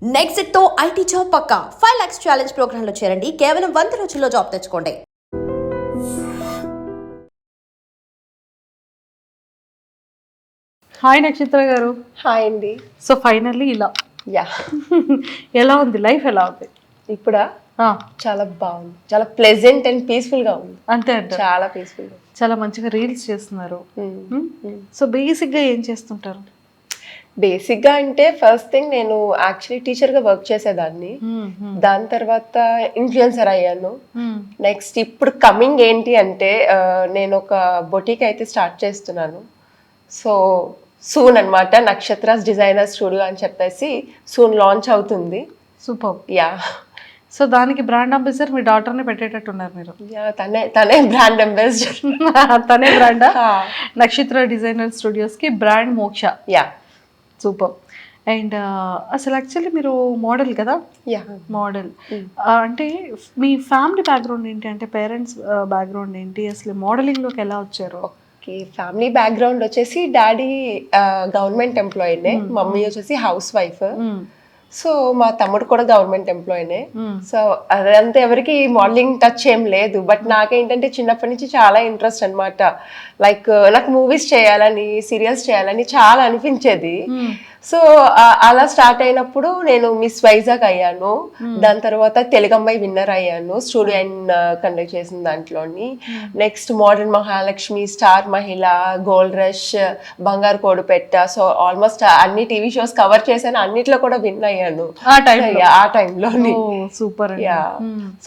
Next తో IT job పక్కా 5 lakhs challenge programme లో చేరండి. కేవలం 100 రోజుల్లో జాబ్ తెచ్చుకోండి. హాయ్ నక్షత్ర గారు. హాయ్ అండి. సో ఫైనల్లీ ఇలా యా ఎలా ఉంది లైఫ్, ఎలా ఉంది ఇప్పుడా? చాలా బాగుంది, చాలా ప్లెజెంట్ అండ్ పీస్ఫుల్ గా ఉంది. అంతే అంటే చాలా పీస్ఫుల్ గా, చాలా మంచిగా రీల్స్ చేస్తున్నారు. సో బేసిక్ గా ఏం చేస్తుంటారు? బేసిక్ గా అంటే ఫస్ట్ థింగ్ నేను యాక్చువల్లీ టీచర్ గా వర్క్ చేసేదాన్ని. దాని తర్వాత ఇన్ఫ్లుయెన్సర్ అయ్యాను. నెక్స్ట్ ఇప్పుడు కమింగ్ ఏంటి అంటే నేను ఒక బొటీక్ అయితే స్టార్ట్ చేస్తున్నాను. సో సూన్ అన్నమాట, నక్షత్రాస్ డిజైనర్ స్టూడియో అని చెప్పేసి సూన్ లాంచ్ అవుతుంది. సూపర్. యా. సో దానికి బ్రాండ్ అంబాసిడర్ మీ డాటర్ని పెట్టేటట్టున్నారు మీరు. తనే బ్రాండ్ అంబాసిడర్. తనే బ్రాండా? నక్షత్ర డిజైనర్ స్టూడియోస్ కి బ్రాండ్ మోక్ష. యా. సూపర్. అండ్ అసలు యాక్చువల్లీ మీరు మోడల్ కదా? Yeah, model. అంటే మీ ఫ్యామిలీ బ్యాక్గ్రౌండ్ ఏంటి, అంటే పేరెంట్స్ బ్యాక్గ్రౌండ్ ఏంటి, అసలు మోడలింగ్లోకి ఎలా వచ్చారు? ఓకే, ఫ్యామిలీ బ్యాక్గ్రౌండ్ వచ్చేసి డాడీ గవర్నమెంట్ ఎంప్లాయీనే, మమ్మీ వచ్చేసి హౌస్ వైఫ్. సో మా తమ్ముడు కూడా గవర్నమెంట్ ఎంప్లాయీనే. సో అదంతా ఎవరికి మోడలింగ్ టచ్ ఏం లేదు. బట్ నాకేంటంటే చిన్నప్పటి నుంచి చాలా ఇంట్రెస్ట్ అనమాట. లైక్ నాకు మూవీస్ చేయాలని, సీరియల్స్ చేయాలని చాలా అనిపించేది. సో అలా స్టార్ట్ అయినప్పుడు నేను మిస్ వైజాగ్ అయ్యాను. దాని తర్వాత తెలుగమ్మాయి విన్నర్ అయ్యాను స్టూడియో అండ్ కండక్ట్ చేసిన దాంట్లోని. నెక్స్ట్ మోడర్న్ మహాలక్ష్మి, స్టార్ మహిళ, గోల్డ్ రష్, బంగారు కోడుపెట్ట. సో ఆల్మోస్ట్ అన్ని టీవీ షోస్ కవర్ చేశాను, అన్నిట్లో కూడా విన్ అయ్యాను ఆ టైంలోని. సూపర్. యా.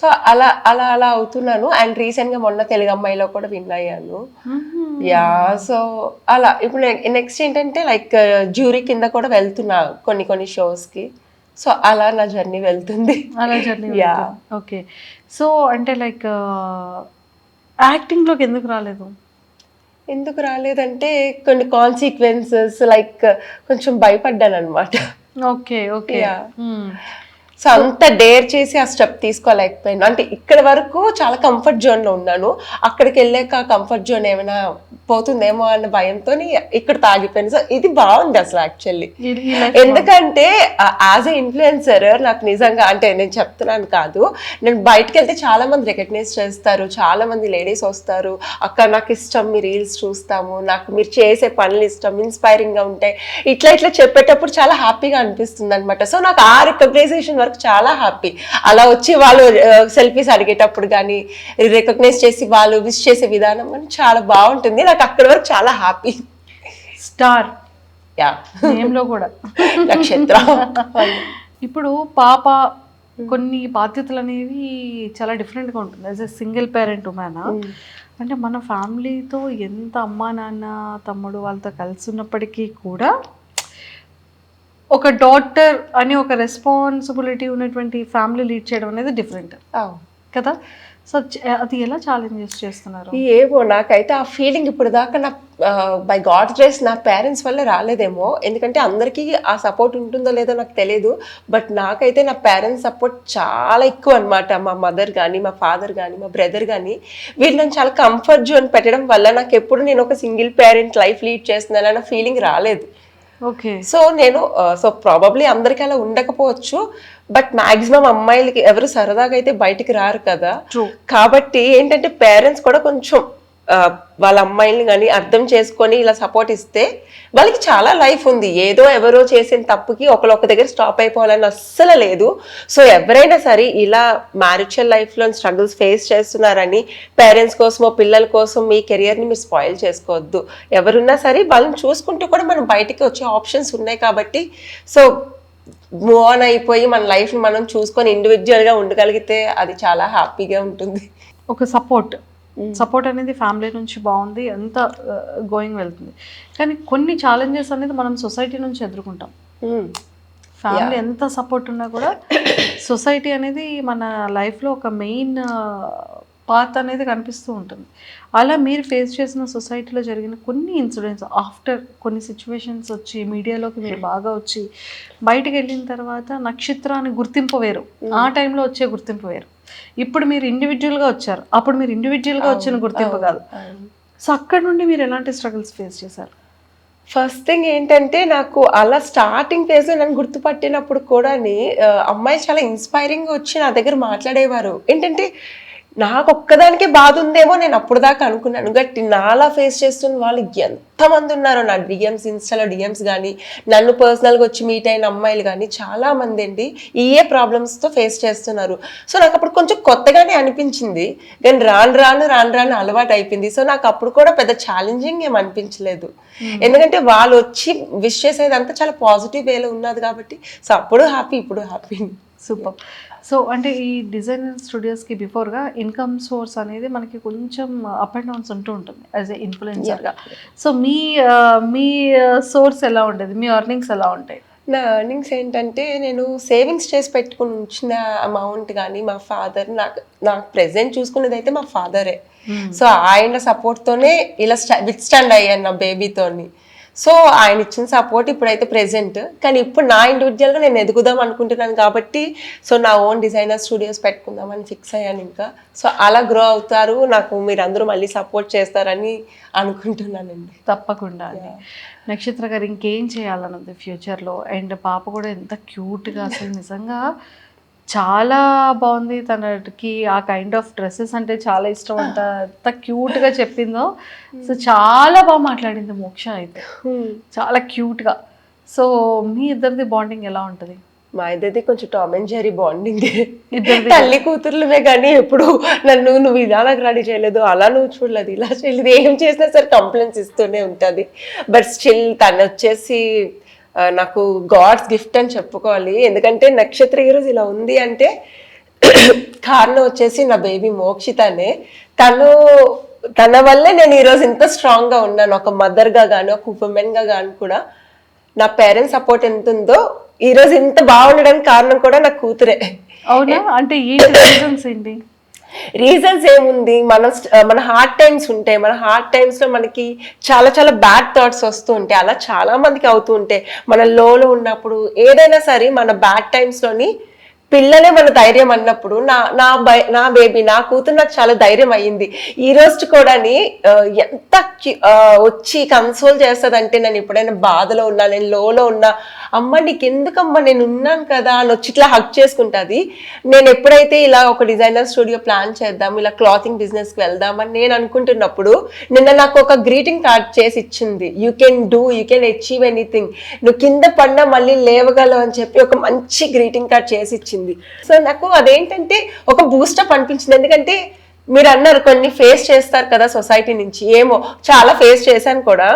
సో అలా అలా అలా అవుతున్నాను. అండ్ రీసెంట్ గా మొన్న తెలుగమ్మాయిలో కూడా విన్ అయ్యాను. యా. సో అలా ఇప్పుడు నెక్స్ట్ ఏంటంటే లైక్ జ్యూరీ కింద కూడా వెళ్తున్నా కొన్ని షోస్ కి. సో అలా నా జర్నీ వెళ్తుంది. అలా జర్నీ. యా. ఓకే. సో అంటే లైక్ యాక్టింగ్ లోకి ఎందుకు రాలేదు? ఎందుకు రాలేదంటే కొన్ని కాన్సిక్వెన్సెస్, లైక్ కొంచెం భయపడ్డాను అనమాట. ఓకే. ఓకే. సో అంత డేర్ చేసి ఆ స్టెప్ తీసుకోలేకపోయాను. అంటే ఇక్కడ వరకు చాలా కంఫర్ట్ జోన్ లో ఉన్నాను, అక్కడికి వెళ్ళాక కంఫర్ట్ జోన్ ఏమైనా పోతుందేమో అన్న భయంతో ఇక్కడ తాగిపోయాను. సో ఇది బాగుంది అసలు యాక్చువల్లీ. ఎందుకంటే యాజ్ ఎ ఇన్ఫ్లుయెన్సర్ నాకు నిజంగా, అంటే నేను చెప్తున్నాను కాదు, నేను బయటకు వెళ్తే చాలా మంది రికగ్నైజ్ చేస్తారు, చాలా మంది లేడీస్ వస్తారు, అక్క నాకు ఇష్టం మీ రీల్స్ చూస్తాము, నాకు మీరు చేసే పనులు ఇష్టం, ఇన్స్పైరింగ్ గా ఉంటాయి, ఇట్లా చెప్పేటప్పుడు చాలా హ్యాపీగా అనిపిస్తుంది అనమాట. సో నాకు ఆ రికగ్నైజేషన్ వరకు చాలా హ్యాపీ. అలా వచ్చి వాళ్ళు సెల్ఫీస్ అడిగేటప్పుడు కానీ రికగ్నైజ్ చేసి వాళ్ళు విష్ చేసే విధానం కానీ చాలా బాగుంటుంది. నాకు అక్కడి వరకు చాలా హ్యాపీ. స్టార్. యా, నేమ్లో కూడా నక్షత్ర. ఇప్పుడు పాప కొన్ని బాధ్యతలు అనేవి చాలా డిఫరెంట్గా ఉంటుంది as a single parent women. అంటే మన ఫ్యామిలీతో ఎంత అమ్మా నాన్న తమ్ముడు వాళ్ళతో కలిసి ఉన్నప్పటికీ కూడా ఒక డాటర్ అని ఒక రెస్పాన్సిబిలిటీ ఉన్నటువంటి ఫ్యామిలీ లీడ్ చేయడం అనేది డిఫరెంట్ కదా. సో అది ఎలా ఛాలెంజెస్ చేస్తున్నారు? ఏవో నాకైతే ఆ ఫీలింగ్ ఇప్పుడు దాకా నా బై గాడ్ గ్రేస్ నా పేరెంట్స్ వల్ల రాలేదేమో, ఎందుకంటే అందరికీ ఆ సపోర్ట్ ఉంటుందో లేదో నాకు తెలియదు. బట్ నాకైతే నా పేరెంట్స్ సపోర్ట్ చాలా ఎక్కువ అనమాట. మా మదర్ కానీ, మా ఫాదర్ కానీ, మా బ్రదర్ కానీ, వీళ్ళు నన్ను చాలా కంఫర్ట్ జోన్ పెట్టడం వల్ల నాకు ఎప్పుడు నేను ఒక సింగిల్ పేరెంట్ లైఫ్ లీడ్ చేస్తున్నానన్న ఫీలింగ్ రాలేదు. ఓకే. సో నేను సో ప్రాబబ్లీ అందరికి అలా ఉండకపోవచ్చు, బట్ మాక్సిమం అమ్మాయిలకి ఎవరు సరదాగా అయితే బయటికి రారు కదా. కాబట్టి ఏంటంటే పేరెంట్స్ కూడా కొంచెం వాళ్ళ అమ్మాయిల్ని కానీ అర్థం చేసుకొని ఇలా సపోర్ట్ ఇస్తే వాళ్ళకి చాలా లైఫ్ ఉంది. ఏదో ఎవరో చేసిన తప్పుకి ఒకళ్ళొక్క దగ్గర స్టాప్ అయిపోవాలని అస్సలు లేదు. సో ఎవరైనా సరే ఇలా మ్యారిటల్ లైఫ్లో స్ట్రగుల్స్ ఫేస్ చేస్తున్నారని పేరెంట్స్ కోసమో పిల్లల కోసం మీ కెరియర్ని మీరు స్పాయిల్ చేసుకోవద్దు. ఎవరున్నా సరే వాళ్ళని చూసుకుంటూ కూడా మనం బయటికి వచ్చే ఆప్షన్స్ ఉన్నాయి. కాబట్టి సో మూవ్ ఆన్ అయిపోయి మన లైఫ్ని మనం చూసుకొని ఇండివిజువల్గా ఉండగలిగితే అది చాలా హ్యాపీగా ఉంటుంది. ఒక సపోర్ట్ అనేది ఫ్యామిలీ నుంచి బాగుంది, ఎంత గోయింగ్ వెళ్తుంది. కానీ కొన్ని ఛాలెంజెస్ అనేది మనం సొసైటీ నుంచి ఎదుర్కొంటాం. ఫ్యామిలీ ఎంత సపోర్ట్ ఉన్నా కూడా సొసైటీ అనేది మన లైఫ్లో ఒక మెయిన్ పాత్ అనేది కనిపిస్తూ ఉంటుంది. అలా మీరు ఫేస్ చేసిన సొసైటీలో జరిగిన కొన్ని ఇన్సిడెంట్స్ ఆఫ్టర్ కొన్ని సిచ్యువేషన్స్ వచ్చి మీడియాలోకి మీరు బాగా వచ్చి బయటకు వెళ్ళిన తర్వాత నక్షత్రాన్ని గుర్తింపు వేరు, ఆ టైంలో వచ్చే గుర్తింపు వేరు. ఇప్పుడు మీరు ఇండివిజువల్గా వచ్చారు, అప్పుడు మీరు ఇండివిజువల్గా వచ్చిన గుర్తింపు కాదు. సో అక్కడ నుండి మీరు ఎలాంటి స్ట్రగుల్స్ ఫేస్ చేశారు? ఫస్ట్ థింగ్ ఏంటంటే నాకు అలా స్టార్టింగ్ ఫేజ్లో నన్ను గుర్తుపట్టినప్పుడు కూడా అమ్మాయిలు చాలా ఇన్స్పైరింగ్గా వచ్చి నా దగ్గర మాట్లాడేవారు. ఏంటంటే నాకు ఒక్కదానికే బాధ ఉందేమో నేను అప్పుడు దాకా అనుకున్నాను, గట్టి నాలా ఫేస్ చేస్తున్న వాళ్ళు ఎంతమంది ఉన్నారో నా డిఎమ్స్, ఇన్స్టాలో డిఎమ్స్ కానీ నన్ను పర్సనల్గా వచ్చి మీట్ అయిన అమ్మాయిలు కానీ చాలా మంది అండి ఏ ప్రాబ్లమ్స్తో ఫేస్ చేస్తున్నారు. సో నాకు అప్పుడు కొంచెం కొత్తగానే అనిపించింది, కానీ రాను రాను అలవాటు అయిపోయింది. సో నాకు అప్పుడు కూడా పెద్ద ఛాలెంజింగ్ ఏం అనిపించలేదు, ఎందుకంటే వాళ్ళు వచ్చి విష్ చేసేదంతా చాలా పాజిటివ్ వేలో ఉన్నది కాబట్టి. సో అప్పుడు హ్యాపీ, ఇప్పుడు హ్యాపీ. సూపర్. సో అంటే ఈ డిజైనర్ స్టూడియోస్కి బిఫోర్గా ఇన్కమ్ సోర్స్ అనేది మనకి కొంచెం అప్ అండ్ డౌన్స్ ఉంటూ ఉంటుంది యాజ్ ఎ ఇన్ఫ్లుయెన్సర్గా. సో మీ సోర్స్ ఎలా ఉండేది, మీ ఎర్నింగ్స్ ఎలా ఉంటాయి? నా ఎర్నింగ్స్ ఏంటంటే నేను సేవింగ్స్ చేసి పెట్టుకుని ఉంచిన అమౌంట్ కానీ మా ఫాదర్ నాకు ప్రెసెంట్ చూసుకునేది అయితే మా ఫాదరే. సో ఆయన సపోర్ట్తోనే ఇలా విత్ స్టాండ్ అయ్యాను నా బేబీతోని. సో ఆయన ఇచ్చిన సపోర్ట్ ఇప్పుడైతే ప్రెసెంట్, కానీ ఇప్పుడు నా ఇండివిజువల్గా నేను ఎదుగుదాం అనుకుంటున్నాను కాబట్టి సో నా ఓన్ డిజైనర్ స్టూడియోస్ పెట్టుకుందామని ఫిక్స్ అయ్యాను ఇంకా. సో అలా గ్రో అవుతారు, నాకు మీరందరూ మళ్ళీ సపోర్ట్ చేస్తారని అనుకుంటున్నానండి. తప్పకుండా అండి. నక్షత్ర గారు ఇంకేం చేయాలన్నది ఫ్యూచర్లో? అండ్ పాప కూడా ఎంత క్యూట్గా, అసలు నిజంగా చాలా బాగుంది. తనకి ఆ కైండ్ ఆఫ్ డ్రెస్సెస్ అంటే చాలా ఇష్టం అంట, ఎంత క్యూట్గా చెప్పిందో. సో చాలా బాగా మాట్లాడింది మోక్ష అయితే, చాలా క్యూట్గా. సో మీ ఇద్దరిది బాండింగ్ ఎలా ఉంటుంది? మా ఇద్దరిది కొంచెం టామ్ అండ్ జెర్రీ బాండింగ్, తల్లి కూతుర్లమే. కానీ ఎప్పుడు నువ్వు ఇలా నాకు రెడీ చేయలేదు, అలా నువ్వు చూడలేదు, ఇలా చేయలేదు, ఏం చేసినా సరే కంప్లైంట్స్ ఇస్తూనే ఉంటుంది. బట్ స్టిల్ తను వచ్చేసి నాకు గాడ్స్ గిఫ్ట్ అని చెప్పుకోవాలి. ఎందుకంటే నక్షత్ర ఈరోజు ఇలా ఉంది అంటే కారణం వచ్చేసి నా బేబీ మోక్షితనే. తన వల్లే నేను ఈరోజు ఇంత స్ట్రాంగ్గా ఉన్నాను, ఒక మదర్గా కానీ ఒక ఉమెన్గా కానీ కూడా. నా పేరెంట్స్ సపోర్ట్ ఎంత ఉందో ఈరోజు ఇంత బాగుండడానికి కారణం కూడా నా కూతురే. అవునా? అంటే ఏంటి రీజన్స్ ఏంటి? రీజన్స్ ఏముంది, మన హార్డ్ టైమ్స్ ఉంటాయి, మన హార్డ్ టైమ్స్ లో మనకి చాలా చాలా బ్యాడ్ థాట్స్ వస్తూ ఉంటాయి. అలా చాలా మందికి అవుతూ ఉంటాయి. మన లోలో ఉన్నప్పుడు ఏదైనా సరే మన బ్యాడ్ టైమ్స్ లోని పిల్లలే మన ధైర్యం అన్నప్పుడు నా బేబీ, నా కూతురు నాకు చాలా ధైర్యం అయ్యింది. ఈ రోజు కూడా ఎంత వచ్చి కన్సోల్ చేస్తుందంటే, నేను ఎప్పుడైనా బాధలో ఉన్నా, నేను లోలో ఉన్నా, అమ్మ నీకు ఎందుకమ్మా నేను ఉన్నాను కదా అని వచ్చి ఇట్లా హక్ చేసుకుంటుంది. నేను ఎప్పుడైతే ఇలా ఒక డిజైనర్ స్టూడియో ప్లాన్ చేద్దాం, ఇలా క్లాతింగ్ బిజినెస్కి వెళ్దామని నేను అనుకుంటున్నప్పుడు నిన్న నాకు ఒక గ్రీటింగ్ కార్డ్ చేసి ఇచ్చింది. యూ కెన్ అచీవ్ ఎనీథింగ్, నువ్వు కింద పడినా మళ్ళీ లేవగలవు అని చెప్పి ఒక మంచి గ్రీటింగ్ కార్డ్ చేసి ఇచ్చింది. సో నాకు అదేంటంటే ఒక బూస్టప్ అనిపించింది. ఎందుకంటే మీరు అన్నారు కొన్ని ఫేస్ చేస్తారు కదా సొసైటీ నుంచి, ఏమో చాలా ఫేస్ చేశాను కూడా.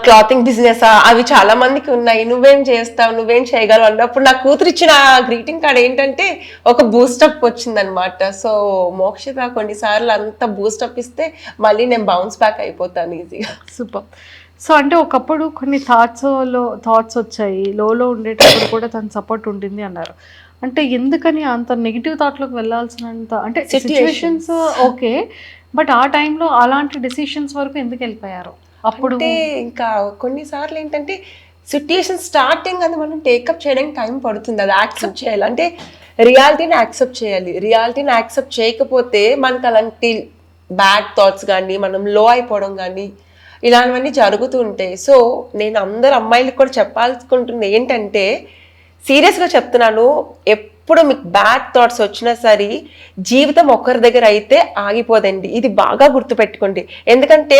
క్లాతింగ్ బిజినెస్ అవి చాలా మందికి ఉన్నాయి, నువ్వేం చేస్తావు, నువ్వేం చేయగలవు అన్నప్పుడు నా కూతురు ఇచ్చిన గ్రీటింగ్ కార్డ్ ఏంటంటే ఒక బూస్టప్ వచ్చిందనమాట. సో మోక్షిత కొన్నిసార్లు అంత బూస్టప్ ఇస్తే మళ్ళీ నేను బౌన్స్ బ్యాక్ అయిపోతాను ఈజీగా. సూపర్. సో అంటే ఒకప్పుడు కొన్ని థాట్స్ వచ్చాయి, లోలో ఉండేటప్పుడు కూడా తన సపోర్ట్ ఉంటుంది అన్నారు. అంటే ఎందుకని అంత నెగిటివ్ థాట్లోకి వెళ్ళాల్సినంత, అంటే సిచ్యువేషన్స్ ఓకే, బట్ ఆ టైంలో అలాంటి డెసిషన్స్ వరకు ఎందుకు వెళ్ళిపోయారు అప్పుడు? ఇంకా కొన్నిసార్లు ఏంటంటే సిట్యుయేషన్ స్టార్టింగ్ అది మనం టేకప్ చేయడానికి టైం పడుతుంది, అది యాక్సెప్ట్ చేయాలి. అంటే రియాలిటీని యాక్సెప్ట్ చేయాలి. రియాలిటీని యాక్సెప్ట్ చేయకపోతే మనకు అలాంటి బ్యాడ్ థాట్స్ కానీ, మనం లో అయిపోవడం కానీ ఇలాంటివన్నీ జరుగుతూ ఉంటాయి. సో నేను అందరు అమ్మాయిలకు కూడా చెప్పాలనుకుంటుంది ఏంటంటే, సీరియస్గా చెప్తున్నాను, ఎప్పుడు మీకు బ్యాడ్ థాట్స్ వచ్చినా సరే జీవితం ఒకరి దగ్గర అయితే ఆగిపోదండి. ఇది బాగా గుర్తుపెట్టుకోండి. ఎందుకంటే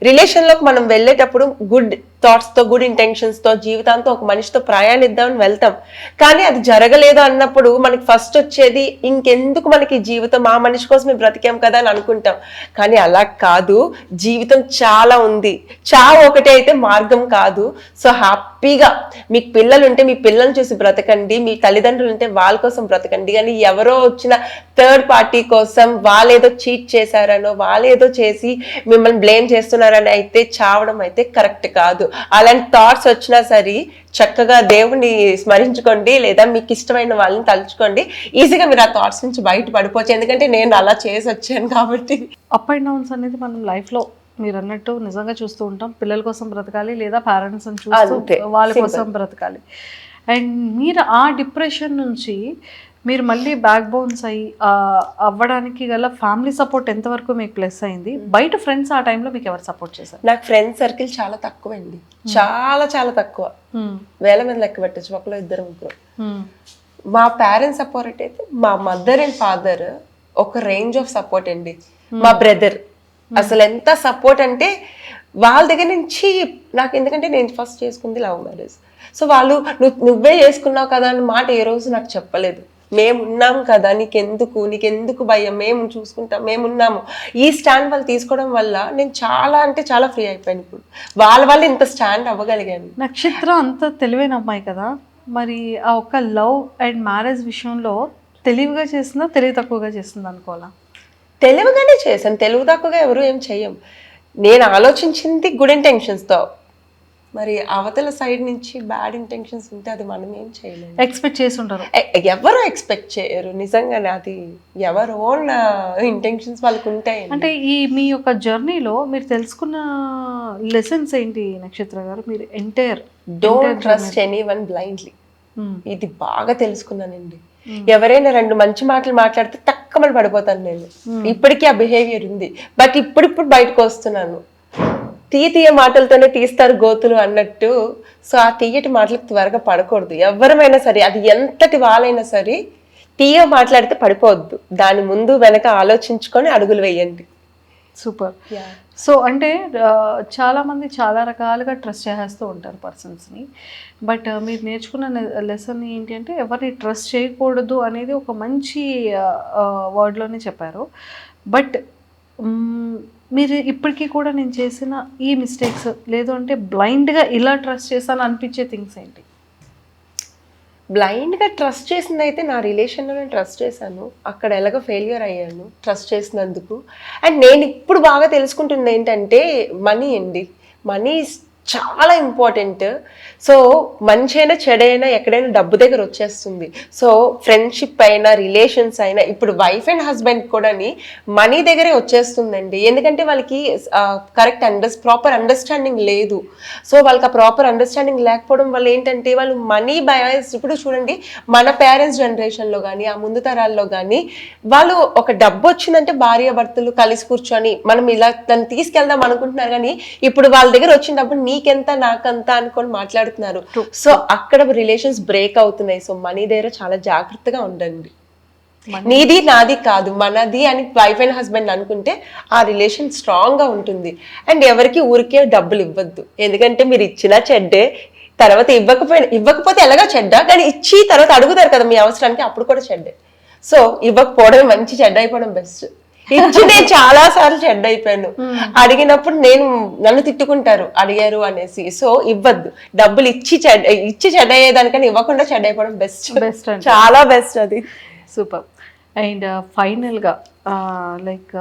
రిలేషన్లోకి మనం వెళ్ళేటప్పుడు గుడ్ థాట్స్తో, గుడ్ ఇంటెన్షన్స్తో, జీవితాంతో ఒక మనిషితో ప్రయాణిద్దామని వెళ్తాం. కానీ అది జరగలేదు అన్నప్పుడు మనకి ఫస్ట్ వచ్చేది ఇంకెందుకు మనకి జీవితం, ఆ మనిషి కోసమే బ్రతికాం కదా అని అనుకుంటాం. కానీ అలా కాదు, జీవితం చాలా ఉంది. చావు ఒకటే అయితే మార్గం కాదు. సో హ్యాపీగా మీకు పిల్లలు ఉంటే మీ పిల్లల్ని చూసి బ్రతకండి, మీ తల్లిదండ్రులు ఉంటే వాళ్ళ కోసం బ్రతకండి. కానీ ఎవరో వచ్చిన థర్డ్ పార్టీ కోసం వాళ్ళేదో చీట్ చేశారనో, వాళ్ళేదో చేసి మిమ్మల్ని బ్లేమ్ చేస్తున్నారని అయితే చావడం అయితే కరెక్ట్ కాదు. అలాంటి థాట్స్ వచ్చినా సరే చక్కగా దేవుణ్ణి స్మరించుకోండి, లేదా మీకు ఇష్టమైన వాళ్ళని తలుచుకోండి. ఈజీగా మీరు ఆ థాట్స్ నుంచి బయట పడిపోవచ్చు. ఎందుకంటే నేను అలా చేసి వచ్చాను కాబట్టి. అప్ అండ్ డౌన్స్ అనేది మనం లైఫ్లో మీరు అన్నట్టు నిజంగా చూస్తూ ఉంటాం. పిల్లల కోసం బ్రతకాలి, లేదా పేరెంట్స్ని చూస్తూ వాళ్ళ కోసం బ్రతకాలి. అండ్ మీరు ఆ డిప్రెషన్ నుంచి మీరు మళ్ళీ బ్యాక్ బోన్స్ అయ్యి అవ్వడానికి గల ఫ్యామిలీ సపోర్ట్ ఎంతవరకు మీకు ప్లస్ అయింది? బయట ఫ్రెండ్స్ ఆ టైంలో మీకు ఎవరు సపోర్ట్ చేశారు? నాకు ఫ్రెండ్ సర్కిల్ చాలా తక్కువ అండి, చాలా చాలా తక్కువ, వేల మంది లెక్క పెట్టచ్చు, ఒకరు ఇద్దరు ముగ్గురు. మా పేరెంట్స్ సపోర్ట్ అయితే మా మదర్ అండ్ ఫాదర్ ఒక రేంజ్ ఆఫ్ సపోర్ట్ అండి. మా బ్రదర్ అసలు ఎంత సపోర్ట్ అంటే వాళ్ళ దగ్గర నుంచి నాకు, ఎందుకంటే నేను ఫస్ట్ చేసుకుంది లవ్ మ్యారేజ్. సో వాళ్ళు నువ్వే చేసుకున్నావు కదా అన్న మాట ఏ రోజు నాకు చెప్పలేదు. మేమున్నాం కదా, నీకెందుకు భయం, మేము చూసుకుంటాం, మేమున్నాము. ఈ స్టాండ్ వాళ్ళు తీసుకోవడం వల్ల నేను చాలా అంటే చాలా ఫ్రీ అయిపోయాను. ఇప్పుడు వాళ్ళ వల్ల ఇంత స్టాండ్ అవ్వగలిగాను. నక్షత్ర అంత తెలివైన అమ్మాయి కదా, మరి ఆ ఒక్క లవ్ అండ్ మ్యారేజ్ విషయంలో తెలివిగా చేస్తుందా తెలివి తక్కువగా చేస్తుందా అనుకోవాలా? తెలివిగానే చేశాను, తెలుగు తక్కువగా ఎవరు ఏం చెయ్యం. నేను ఆలోచించింది గుడ్ ఇంటెన్షన్స్తో, మరి అవతల సైడ్ నుంచి బ్యాడ్ ఇంటెన్షన్స్ ఉంటే అది మనం ఏం చేయలేము. ఎక్స్పెక్ట్ చేసి ఉంటారు, ఎవరు ఎక్స్పెక్ట్ చేయరు నిజంగానే, అది ఎవరు ఓన్ ఇంటెన్షన్స్ వాళ్ళకు ఉంటాయి. అంటే ఈ మీ యొక్క జర్నీలో మీరు తెలుసుకున్న లెసన్స్ ఏంటి నక్షత్ర గారు? మీరు entire don't trust anyone blindly, ఇది బాగా తెలుసుకున్నానండి. ఎవరైనా రెండు మంచి మాటలు మాట్లాడితే తక్కువ పడిపోతాను నేను. ఇప్పటికీ ఆ బిహేవియర్ ఉంది, బట్ ఇప్పుడు బయటకు వస్తున్నాను. తీయ మాటలతోనే తీస్తారు గోతులు అన్నట్టు. సో ఆ తీయటి మాటలకు త్వరగా పడకూడదు ఎవరమైనా సరే, అది ఎంతటి వాళ్ళైనా సరే. తీయ మాట్లాడితే పడిపోవద్దు, దాని ముందు వెనక ఆలోచించుకొని అడుగులు వేయండి. సూపర్. సో అంటే చాలామంది చాలా రకాలుగా ట్రస్ట్ చేస్తూ ఉంటారు పర్సన్స్ని, బట్ మీరు నేర్చుకున్న లెసన్ ఏంటి అంటే ఎవరిని ట్రస్ట్ చేయకూడదు అనేది ఒక మంచి వర్డ్లోనే చెప్పారు. బట్ మీరు ఇప్పటికీ కూడా నేను చేసిన ఈ మిస్టేక్స్, లేదు అంటే బ్లైండ్గా ఇలా ట్రస్ట్ చేశాను అనిపించే థింగ్స్ ఏంటి? బ్లైండ్గా ట్రస్ట్ చేసింది అయితే నా రిలేషన్లో నేను ట్రస్ట్ చేశాను, అక్కడ ఎలాగో ఫెయిల్యూర్ అయ్యాను ట్రస్ట్ చేసినందుకు. అండ్ నేను ఇప్పుడు బాగా తెలుసుకుంటుంది ఏంటంటే మనీ అండి. మనీ చాలా ఇంపార్టెంట్. సో మంచి అయినా చెడైనా ఎక్కడైనా డబ్బు దగ్గర వచ్చేస్తుంది. సో ఫ్రెండ్షిప్ అయినా రిలేషన్స్ అయినా ఇప్పుడు వైఫ్ అండ్ హస్బెండ్ కూడా మనీ దగ్గరే వచ్చేస్తుందండి. ఎందుకంటే వాళ్ళకి కరెక్ట్ ప్రాపర్ అండర్స్టాండింగ్ లేదు. సో వాళ్ళకి ఆ ప్రాపర్ అండర్స్టాండింగ్ లేకపోవడం వల్ల ఏంటంటే వాళ్ళు మనీ బయాస్. ఇప్పుడు చూడండి మన పేరెంట్స్ జనరేషన్లో కానీ ఆ ముందు తరాల్లో కానీ వాళ్ళు ఒక డబ్బు వచ్చిందంటే భార్యాభర్తలు కలిసి కూర్చొని మనం ఇలా దాన్ని తీసుకెళ్దాం అనుకుంటున్నారు. కానీ ఇప్పుడు వాళ్ళ దగ్గర వచ్చిన డబ్బు నీకెంత నాకంత అనుకొని మాట్లాడుతున్నారు. సో అక్కడ రిలేషన్స్ బ్రేక్ అవుతున్నాయి. సో మనీ దగ్గర చాలా జాగ్రత్తగా ఉండండి. నీది నాది కాదు మనది అని వైఫ్ అండ్ హస్బెండ్ అనుకుంటే ఆ రిలేషన్ స్ట్రాంగ్ గా ఉంటుంది. అండ్ ఎవరికి ఊరికే డబ్బులు ఇవ్వద్దు, ఎందుకంటే మీరు ఇచ్చినా చెడ్డే, తర్వాత ఇవ్వకపోతే ఎలాగా చెడ్డ, కానీ ఇచ్చి తర్వాత అడుగుతారు కదా మీ అవసరానికి, అప్పుడు కూడా చెడ్డే. సో ఇవ్వకపోవడమే మంచి, చెడ్డ అయిపోవడం బెస్ట్. ఇచ్చి నేను చాలా సార్లు చెడ్డ అయిపోయాను. అడిగినప్పుడు నన్ను తిట్టుకుంటారు అడిగారు అనేసి. సో ఇవ్వద్దు, డబ్బులు ఇచ్చి చెడ్డ అయ్యేదానికని ఇవ్వకుండా చెడ్డ అయిపోవడం బెస్ట్, చాలా బెస్ట్ అది. సూపర్. అండ్ ఫైనల్గా లైక్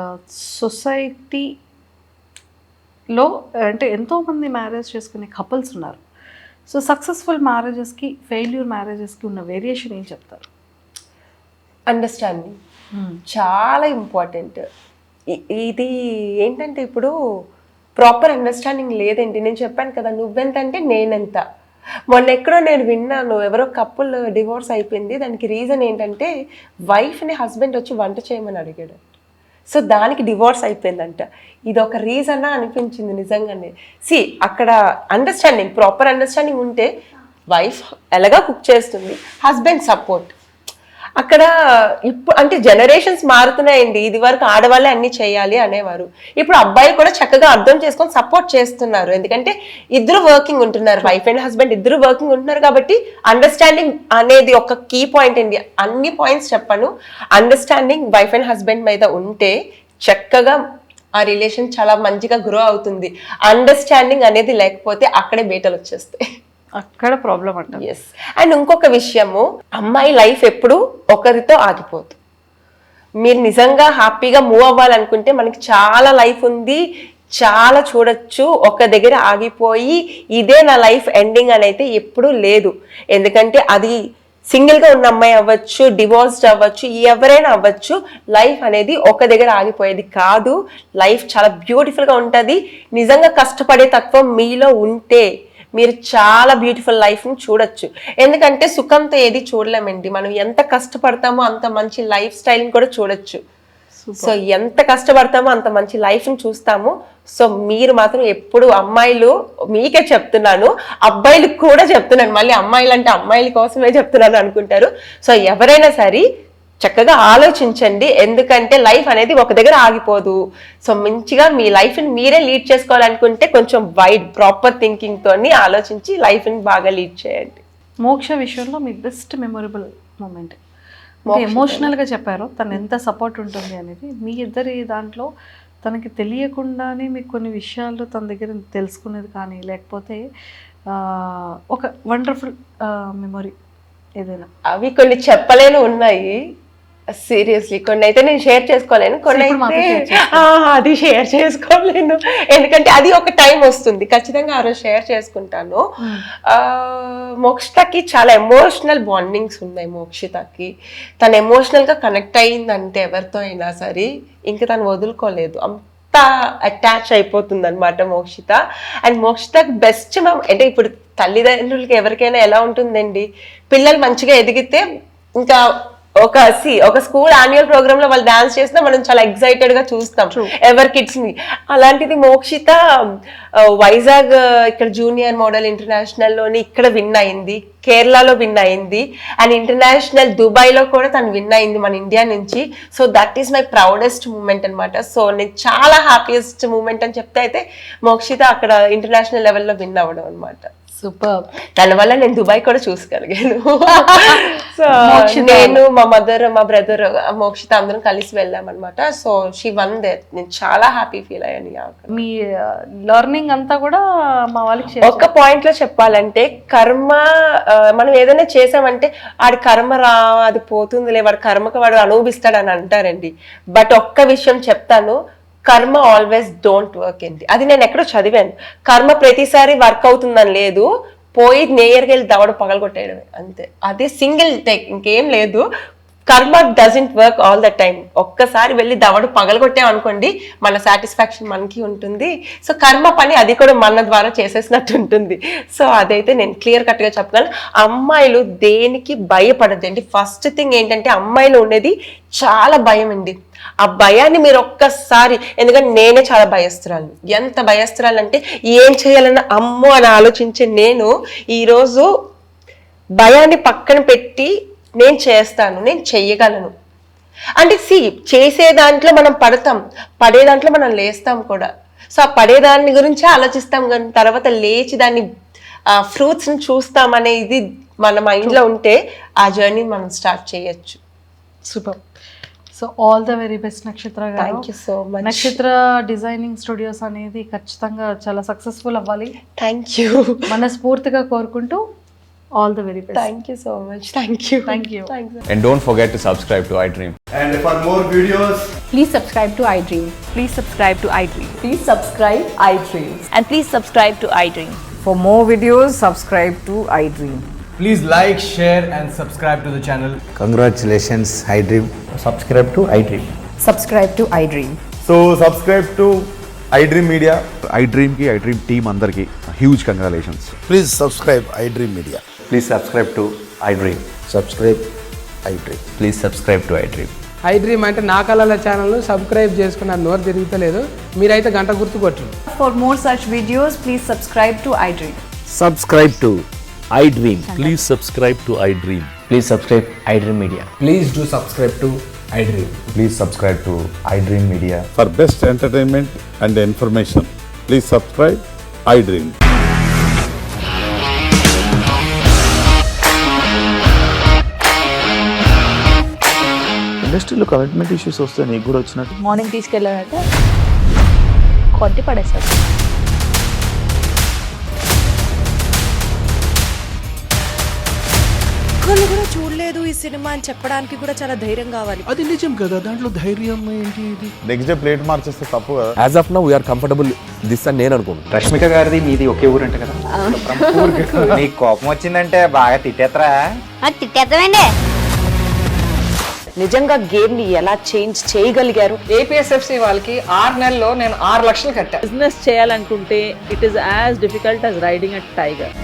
సొసైటీలో అంటే ఎంతోమంది మ్యారేజ్ చేసుకునే కపుల్స్ ఉన్నారు. సో సక్సెస్ఫుల్ మ్యారేజెస్కి ఫెయిల్యూర్ మ్యారేజెస్కి ఉన్న వేరియేషన్ ఏం చెప్తారు? అండర్స్టాండింగ్ చాలా ఇంపార్టెంట్. ఇది ఏంటంటే ఇప్పుడు ప్రాపర్ అండర్స్టాండింగ్ లేదండి. నేను చెప్పాను కదా నువ్వెంతంటే నేనెంత. మొన్న ఎక్కడో నేను విన్నాను, ఎవరో కపుల్ డివోర్స్ అయిపోయింది. దానికి రీజన్ ఏంటంటే వైఫ్ని హస్బెండ్ వచ్చి వంట చేయమని అడిగాడు. సో దానికి డివోర్స్ అయిపోయిందంట. ఇది ఒక రీజనా అనిపించింది నిజంగానే. అక్కడ అండర్స్టాండింగ్, ప్రాపర్ అండర్స్టాండింగ్ ఉంటే వైఫ్ ఎలాగా కుక్ చేస్తుంది, హస్బెండ్ సపోర్ట్. అక్కడ ఇప్పుడు అంటే జనరేషన్స్ మారుతున్నాయండి. ఇది వరకు ఆడవాళ్ళే అన్ని చేయాలి అనేవారు, ఇప్పుడు అబ్బాయిలు కూడా చక్కగా అర్థం చేసుకొని సపోర్ట్ చేస్తున్నారు. ఎందుకంటే ఇద్దరు వర్కింగ్ ఉంటున్నారు, వైఫ్ అండ్ హస్బెండ్ ఇద్దరు వర్కింగ్ ఉంటున్నారు. కాబట్టి అండర్స్టాండింగ్ అనేది ఒక కీ పాయింట్ అండి. అన్ని పాయింట్స్ చెప్పాను, అండర్స్టాండింగ్ వైఫ్ అండ్ హస్బెండ్ మీద ఉంటే చక్కగా ఆ రిలేషన్ చాలా మంచిగా గ్రో అవుతుంది. అండర్స్టాండింగ్ అనేది లేకపోతే అక్కడే బీటలు వచ్చేస్తాయి, అక్కడ ప్రాబ్లం అంట. ఎస్. అండ్ ఇంకొక విషయము, అమ్మాయి లైఫ్ ఎప్పుడు ఒకరితో ఆగిపోదు. మీరు నిజంగా హ్యాపీగా మూవ్ అవ్వాలనుకుంటే మనకి చాలా లైఫ్ ఉంది, చాలా చూడొచ్చు. ఒక దగ్గర ఆగిపోయి ఇదే నా లైఫ్ ఎండింగ్ అని అయితే ఎప్పుడూ లేదు. ఎందుకంటే అది సింగిల్గా ఉన్న అమ్మాయి అవ్వచ్చు, డివోర్స్డ్ అవ్వచ్చు, ఎవరైనా అవ్వచ్చు. లైఫ్ అనేది ఒక దగ్గర ఆగిపోయేది కాదు. లైఫ్ చాలా బ్యూటిఫుల్గా ఉంటుంది. నిజంగా కష్టపడే తత్వం మీలో ఉంటే మీరు చాలా బ్యూటిఫుల్ లైఫ్ని చూడొచ్చు. ఎందుకంటే సుఖంతో ఏది చూడలేమండి, మనం ఎంత కష్టపడతామో అంత మంచి లైఫ్ స్టైల్ని కూడా చూడొచ్చు. సో ఎంత కష్టపడతామో అంత మంచి లైఫ్ని చూస్తాము. సో మీరు మాత్రం ఎప్పుడు అమ్మాయిలు, మీకే చెప్తున్నాను, అబ్బాయిలకు కూడా చెప్తున్నాను, మళ్ళీ అమ్మాయిలు అంటే అమ్మాయిల కోసమే చెప్తున్నాను అనుకుంటారు. సో ఎవరైనా సరే చక్కగా ఆలోచించండి, ఎందుకంటే లైఫ్ అనేది ఒక దగ్గర ఆగిపోదు. సో మంచిగా మీ లైఫ్ని మీరే లీడ్ చేసుకోవాలనుకుంటే కొంచెం వైడ్ ప్రాపర్ థింకింగ్ తోని ఆలోచించి లైఫ్ని బాగా లీడ్ చేయండి. మోక్ష విషయంలో మీ బెస్ట్ మెమొరబుల్ మూమెంట్ ఎమోషనల్గా చెప్పారు, తను ఎంత సపోర్ట్ ఉంటుంది అనేది. మీ ఇద్దరి దాంట్లో తనకి తెలియకుండానే మీకు కొన్ని విషయాలు తన దగ్గర తెలుసుకునేది కానీ, లేకపోతే ఒక వండర్ఫుల్ మెమొరీ ఏదైనా? అవి కొన్ని చెప్పలేను ఉన్నాయి, సీరియస్లీ. కొన్ని అయితే నేను షేర్ చేసుకోలేను, కొన్ని అయితే అది షేర్ చేసుకోలేను, ఎందుకంటే అది ఒక టైం వస్తుంది, ఖచ్చితంగా ఆ రోజు షేర్ చేసుకుంటాను. మోక్షితకి చాలా ఎమోషనల్ బాండింగ్స్ ఉన్నాయి. మోక్షితకి తను ఎమోషనల్గా కనెక్ట్ అయిందంటే ఎవరితో అయినా సరే ఇంక తను వదులుకోలేదు, అంత అటాచ్ అయిపోతుంది అనమాట మోక్షిత. అండ్ మోక్షితకి బెస్ట్ అంటే ఇప్పుడు తల్లిదండ్రులకి ఎవరికైనా ఎలా ఉంటుందండి, పిల్లలు మంచిగా ఎదిగితే ఇంకా ఒక స్కూల్ యాన్యువల్ ప్రోగ్రామ్ లో వాళ్ళు డాన్స్ చేసినా మనం చాలా ఎక్సైటెడ్ గా చూస్తాం ఎవరి కిడ్స్ ని. అలాంటిది మోక్షిత వైజాగ్ ఇక్కడ జూనియర్ మోడల్ ఇంటర్నేషనల్ లోని ఇక్కడ విన్ అయింది, కేరళలో విన్ అయింది, అండ్ ఇంటర్నేషనల్ దుబాయ్ లో కూడా తను విన్ అయింది మన ఇండియా నుంచి. So that is my proudest moment అనమాట. సో నేను చాలా హ్యాపీయెస్ట్ మూమెంట్ అని చెప్తే అయితే మోక్షిత అక్కడ ఇంటర్నేషనల్ లెవెల్లో విన్ అవ్వడం అనమాట. సూపర్. దానివల్ల నేను దుబాయ్ కూడా చూసుకోగలిగాను. సో నేను, మా మదర్, మా బ్రదర్, మోక్షిత అందరం కలిసి వెళ్ళామన్నమాట. So she won there. నేను చాలా హ్యాపీ ఫీల్ అయ్యాను. మీ లెర్నింగ్ అంతా కూడా మా వాళ్ళకి ఒక్క పాయింట్ లో చెప్పాలంటే, కర్మ మనం ఏదైనా చేసామంటే ఆడి కర్మ అది పోతుందిలే, వాడి కర్మకు వాడు అనుభవిస్తాడు అని అంటారండి. బట్ ఒక్క విషయం చెప్తాను, కర్మ ఆల్వేస్ డోంట్ వర్క్ అండి. అది నేను ఎక్కడో చదివాను. కర్మ ప్రతిసారి వర్క్ అవుతుందని లేదు, పోయి నేయర్కి వెళ్ళి దవడ పగలగొట్టేయడమే అంతే. అదే సింగిల్ టేక్, ఇంకేం లేదు. కర్మ doesn't work all the time. ఒక్కసారి వెళ్ళి దవడ పగలగొట్టాం అనుకోండి, మన సాటిస్ఫాక్షన్ మనకి ఉంటుంది. సో కర్మ పని అది కూడా మన ద్వారా చేసేసినట్టు ఉంటుంది. సో అదైతే నేను క్లియర్ కట్గా చెప్పగలను. అమ్మాయిలు దేనికి భయపడద్దండి. ఫస్ట్ థింగ్ ఏంటంటే, అమ్మాయిలు ఉండేది చాలా భయం అండి. ఆ భయాన్ని మీరు ఒక్కసారి, ఎందుకంటే నేనే చాలా భయస్తురాలు. ఎంత భయస్తురాలు అంటే ఏం చేయాలన్నా అమ్మో అని ఆలోచించే నేను ఈరోజు భయాన్ని పక్కన పెట్టి నేను చేస్తాను, నేను చెయ్యగలను అంటే చేసే దాంట్లో మనం పడతాం, పడే దాంట్లో మనం లేస్తాం కూడా. సో ఆ పడేదాన్ని గురించే ఆలోచిస్తాం, కానీ తర్వాత లేచి దాన్ని ఫ్రూట్స్ని చూస్తాం అనేది మన మైండ్లో ఉంటే ఆ జర్నీ మనం స్టార్ట్ చేయొచ్చు. Super. So all the very best నక్షత్ర గారు. Thank you so much. నక్షత్ర డిజైనింగ్ స్టూడియోస్ అనేది ఖచ్చితంగా చాలా సక్సెస్ఫుల్ అవ్వాలి. Thank you. మనస్ఫూర్తిగా కోరుకుంటూ all the very best. Thank you so much. Thank you. Thank you. Thanks. And don't forget to subscribe to iDream. And for more videos, Please subscribe to iDream. Please subscribe to iDream. Please subscribe iDream. And please subscribe to iDream. For more videos, subscribe to iDream. please like, share and subscribe to the channel. Congratulations, iDream. Subscribe to iDream. Subscribe to iDream. So subscribe to iDream Media. iDream ki iDream team andarki huge congratulations. Please subscribe iDream Media. Please subscribe to iDream. Subscribe iDream. Please subscribe to iDream. iDream అంటే నా కళల channel subscribe చేసుకున్న నోరు తిరుగుతలేదు, మీరైతే గంట గుర్తు కొట్టండి. For more such videos, please subscribe to iDream. Subscribe to iDream. Please subscribe to iDream. Please subscribe iDream Media. Please do subscribe to iDream. Please subscribe to iDream Media. For best entertainment and information, please subscribe iDream. ఇండస్ట్రీలో commitment issues వస్తే నీకు కూడా వచ్చినట్టు morning తీసుకెళ్ళాడంటే కొట్టి పడేస్తాడు. ఒక్కళ్ళు కూడా చూడలేదు ఈ సినిమా అని చెప్పడానికి కూడా చాలా ధైర్యం కావాలి. అది నిజం కదా, దాంట్లో ధైర్యం ఏంటి? ఇది నెక్స్ట్ డే ప్లేట్ మార్చేస్తే తప్పు కదా. As of now, we are comfortable this అని నేను అనుకుంటున్నాను. రష్మిక గారిది మీది ఒకే ఊరంట కదా? నీకు కోపం వచ్చిందంటే బాగా తిట్టేత్తరా? తిట్టేద్దామండి. నిజంగా గేమ్ ని ఎలా చేంజ్ చేయగలిగారు? ఏపీఎస్ఎఫ్సి వాళ్ళకి 6 నెలల్లో నేను 6 లక్షలు కట్టా. బిజినెస్ చేయాలనుకుంటే it is as difficult as riding a tiger.